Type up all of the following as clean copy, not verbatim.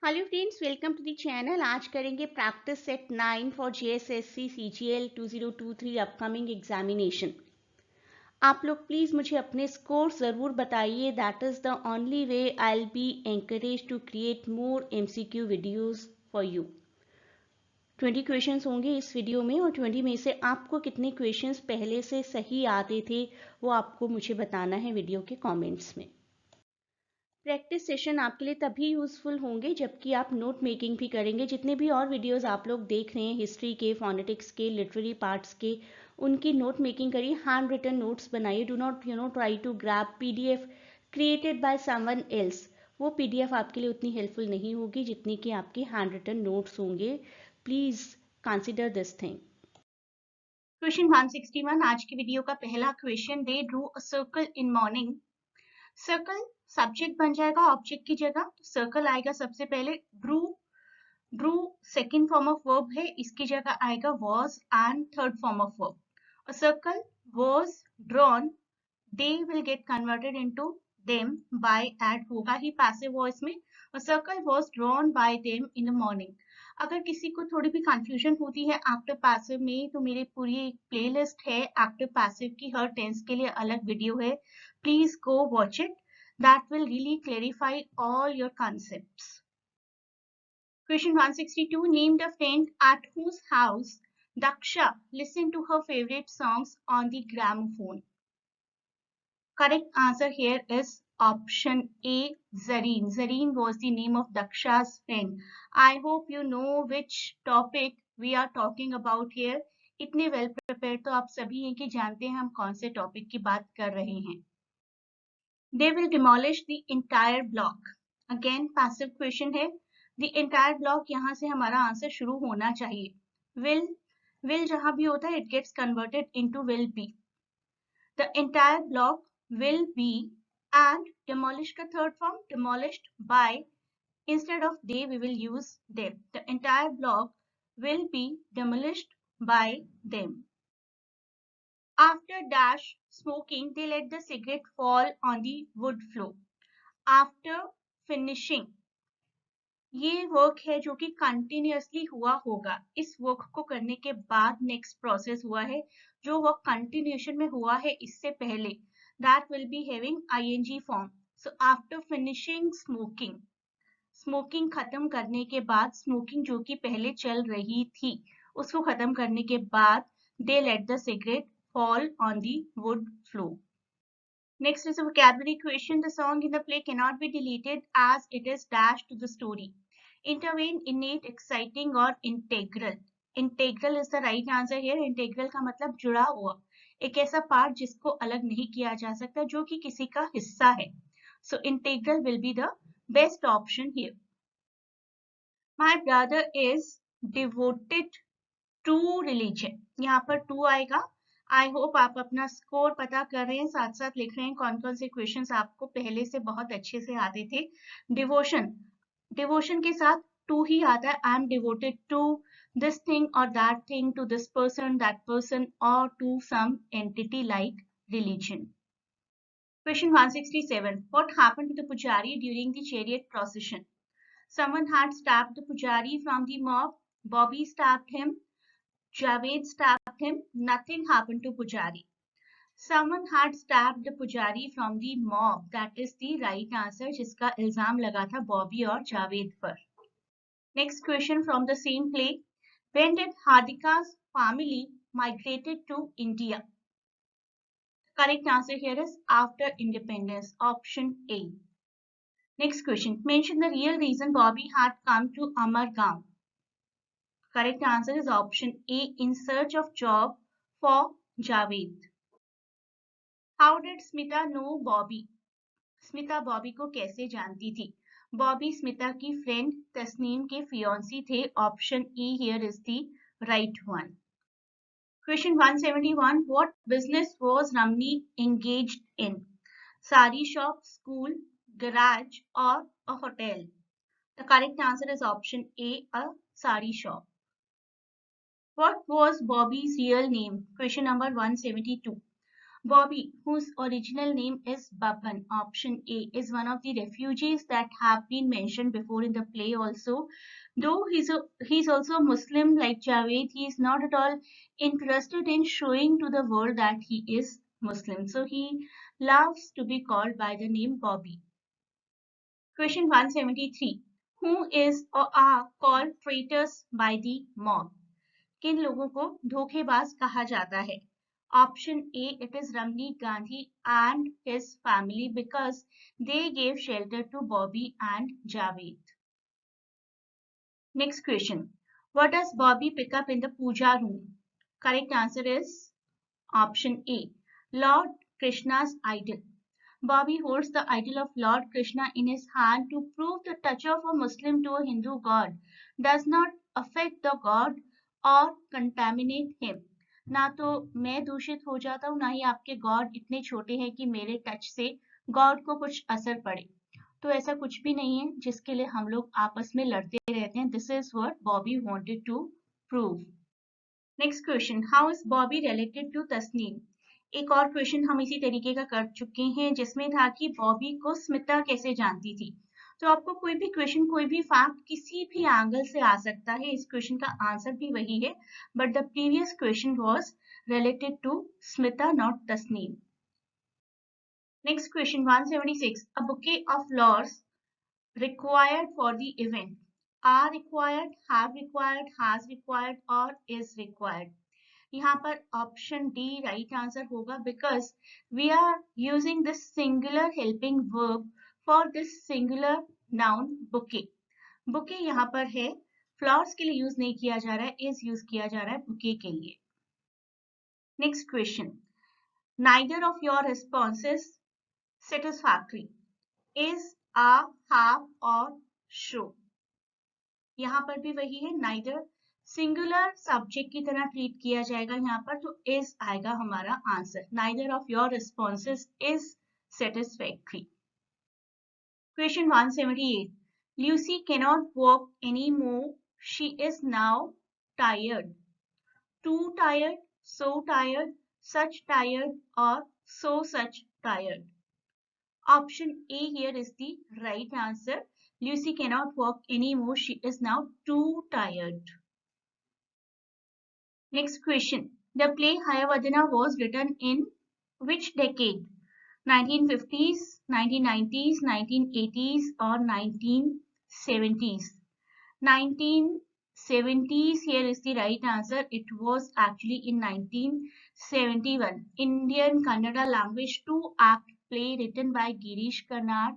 Hello friends, welcome to the channel. आज करेंगे practice set 9 for JSSC CGL 2023 upcoming examination. आप लोग please मुझे अपने स्कोर ज़रूर बताइए। That is the only way I will be encourage to create more MCQ videos for you. 20 questions होंगे इस वीडियो में और 20 में से आपको कितने क्वेश्चंस पहले से सही आते थे वो आपको मुझे बताना है वीडियो के कॉमेंट्स में। प्रैक्टिस सेशन आपके लिए तभी यूज़फुल होंगे जबकि आप नोट मेकिंग भी करेंगे। जितने भी और वीडियोस आप लोग देख रहे हैं हिस्ट्री के, फोनेटिक्स के, लिटरेरी पार्ट्स के, उनकी नोट मेकिंग करिए, हैंड रिटन नोट्स बनाइए। Do not try to grab PDF created by someone else. वो पीडीएफ आपके लिए उतनी हेल्पफुल नहीं होगी जितनी कि आपके हैंड रिटन नोट्स होंगे। Please consider this thing. Question 161 आज की वीडियो का पहला question. They drew a circle in morning. Circle subject बन जाएगा ऑब्जेक्ट की जगह, तो सर्कल आएगा सबसे पहले। Drew, Drew second form of verb है, इसकी जगह आएगा was and third form of verb. A circle was drawn, they will get converted into them by add होगा ही पैसिव वॉइस में। A circle was drawn by them in the morning. अगर किसी को थोड़ी भी कंफ्यूजन होती है एक्टिव पैसिव में तो मेरी पूरी एक प्लेलिस्ट है एक्टिव पैसिव की, हर टेंस के लिए अलग वीडियो है, please go watch it. That will really clarify all your concepts. Question 162. Name the friend at whose house Daksha listened to her favorite songs on the gramophone. Correct answer here is option A, Zareen. Zareen was the name of Daksha's friend. I hope you know which topic we are talking about here. इतने well prepared तो आप सभी हैं कि जानते हैं हम कौन से टॉपिक की बात कर रहे हैं। They will demolish the entire block. Again passive question है। The entire block यहाँ से हमारा आंसर शुरू होना चाहिए। will जहाँ भी होता है it gets converted into will be. The entire block will be and demolish का third form demolished by, instead of they we will use them. The entire block will be demolished by them. After dash smoking, they let the cigarette fall on the wood floor. After finishing, ये work है जो कि continuously हुआ होगा। इस work को करने के बाद नेक्स्ट प्रोसेस हुआ है जो वर्क कंटिन्यूएशन में हुआ है इससे पहले, that will be having ING form. So after finishing smoking, smoking खत्म करने के बाद, स्मोकिंग जो कि पहले चल रही थी उसको खत्म करने के बाद, they let the cigarette fall on the wood floor. Next is a vocabulary question. The song in the play cannot be deleted as it is dashed to the story. Intervene, innate, exciting or integral. Integral is the right answer here. Integral का मतलब जुड़ा हुआ, एक ऐसा part जिसको अलग नहीं किया जा सकता, जो कि किसी का हिस्सा है. So integral will be the best option here. My brother is devoted to religion. यहाँ पर to आएगा. आई होप आप अपना स्कोर पता कर रहे हैं, साथ साथ लिख रहे हैं कौन कौन से क्वेश्चंस आपको पहले से बहुत अच्छे से आते थे। डिवोशन, डिवोशन के साथ टू ही आता है। I am devoted to this thing और that thing, to this person, that person और to some entity like religion. Question 167. What happened to the pujari during the chariot procession? Someone had stabbed the pujari from the mob. Bobby stabbed him. Javed stabbed him. Nothing happened to Pujari. Someone had stabbed the Pujari from the mob. That is the right answer, जिसका इल्जाम लगा था बॉबी और जावेद पर. Next question from the same play. When did Hardika's family migrated to India? Correct answer here is after independence. Option A. Next question. Mention the real reason Bobby had come to Amargaon. Correct answer is option A, in search of job for Javed. How did Smita know Bobby? Smita Bobby को कैसे जानती थी? बॉबी स्मिता की friend Tasneem के fiancée थे. Option E here is the right one. Question 171. What business was Ramni engaged in? Sari shop, school, garage or a hotel? The correct answer is option A, a sari shop. What was Bobby's real name? Question number 172. Bobby, whose original name is Baban, option A, is one of the refugees that have been mentioned before in the play also. Though he's also a Muslim like Javed, he is not at all interested in showing to the world that he is Muslim. So he loves to be called by the name Bobby. Question 173. Who is or are called traitors by the mob? किन लोगों को धोखेबाज कहा जाता है? Option A, it is Ramneet Gandhi and his family because they gave shelter to Bobby and Javed. Next question. What does Bobby pick up in the puja room? Correct answer is option A, Lord Krishna's idol. Bobby holds the idol of Lord Krishna in his hand to prove the touch of a Muslim to a Hindu god does not affect the god or contaminate him. ना तो मैं दूषित हो जाता हूँ, ना ही आपके God इतने छोटे हैं कि मेरे टच से गॉड को कुछ असर पड़े. तो ऐसा कुछ भी नहीं है जिसके लिए हम लोग आपस में लड़ते रहते हैं. This is what Bobby wanted to prove. Next question. How is Bobby related to Tasneem? एक और क्वेश्चन हम इसी तरीके का कर चुके हैं जिसमें था कि बॉबी को स्मिता कैसे जानती थी. तो आपको कोई भी क्वेश्चन, कोई भी फैक्ट किसी भी एंगल से आ सकता है. इस क्वेश्चन का आंसर भी वही है, but the previous question was related to Smita, not Tasneem. Next question 176. A bouquet of flowers required for the event. Are required, have required, has required or is required. यहाँ पर ऑप्शन डी राइट आंसर होगा because we are using this singular helping verb for this singular noun bouquet. Bouquet यहाँ पर है, flowers के लिए use नहीं किया जा रहा है, इज यूज किया जा रहा है बुके के लिए. Next question. Neither of your responses satisfactory. Is, are, have और show. यहाँ पर भी वही है, नाइदर सिंगुलर सब्जेक्ट की तरह ट्रीट किया जाएगा यहाँ पर, तो इज आएगा हमारा answer. Neither of your responses is satisfactory. Question 178. Lucy cannot walk anymore. She is now tired. Too tired, so tired, such tired or so such tired. Option A here is the right answer. Lucy cannot walk anymore. She is now too tired. Next question. The play Hayavadana was written in which decade? 1950s, 1990s, 1980s or 1970s? 1970s here is the right answer. It was actually in 1971. Indian Kannada language 2-act play written by Girish Karnad.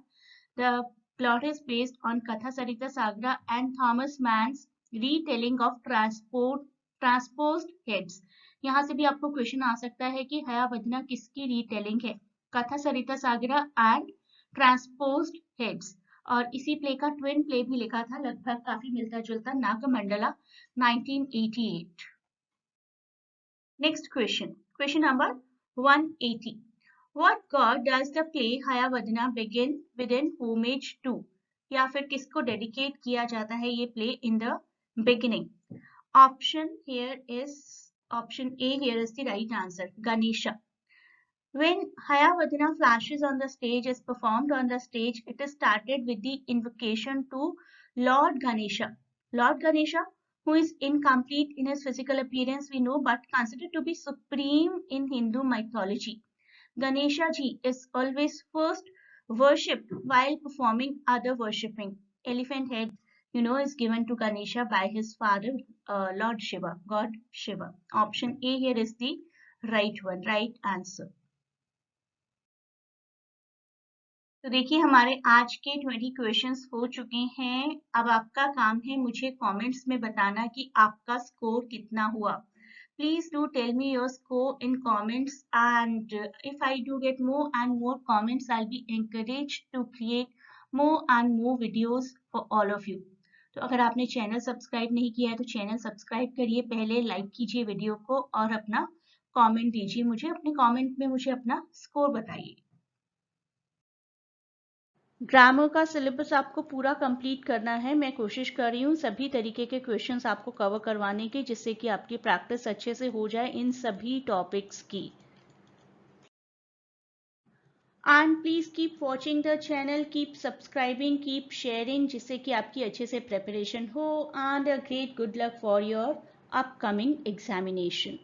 The plot is based on Katha Sarita Sagra and Thomas Mann's retelling of Transposed Heads. यहाँ से भी आपको question आ सकता है कि हयावदना किसकी retelling है? कथा सरिता सागरा एंड ट्रांसपोज्ड हेड्स. और इसी प्ले का ट्विन प्ले भी लिखा था, लगभग काफी मिलता जुलता, Nagamandala 1988. Next question. Question number 180. What god does the play Hayavadana begin within homage to? या फिर किसको डेडिकेट किया जाता है ये play in the beginning? Option A here is the right answer. Ganesha. When Hayavadana flashes on the stage, is performed on the stage, it is started with the invocation to Lord Ganesha. Lord Ganesha, who is incomplete in his physical appearance, we know, but considered to be supreme in Hindu mythology. Ganesha ji is always first worshipped while performing other worshipping. Elephant head, is given to Ganesha by his father, Lord Shiva, God Shiva. Option A here is the right one, right answer. तो देखिए हमारे आज के 20 questions हो चुके हैं. अब आपका काम है मुझे कमेंट्स में बताना कि आपका स्कोर कितना हुआ. Please do tell me your score in comments, and if I do get more and more comments, I'll be encouraged to create more and more videos for all of you. तो अगर आपने channel subscribe नहीं किया है तो channel subscribe करिए, पहले like कीजिए वीडियो को और अपना कमेंट दीजिए मुझे. अपने कमेंट में मुझे अपना स्कोर बताइए. ग्रामर का सिलेबस आपको पूरा कंप्लीट करना है. मैं कोशिश कर रही हूँ सभी तरीके के क्वेश्चंस आपको कवर करवाने की, जिससे कि आपकी प्रैक्टिस अच्छे से हो जाए इन सभी टॉपिक्स की. And please keep watching the channel, keep subscribing, keep sharing, जिससे कि आपकी अच्छे से प्रिपरेशन हो। And a great good luck for your upcoming examination.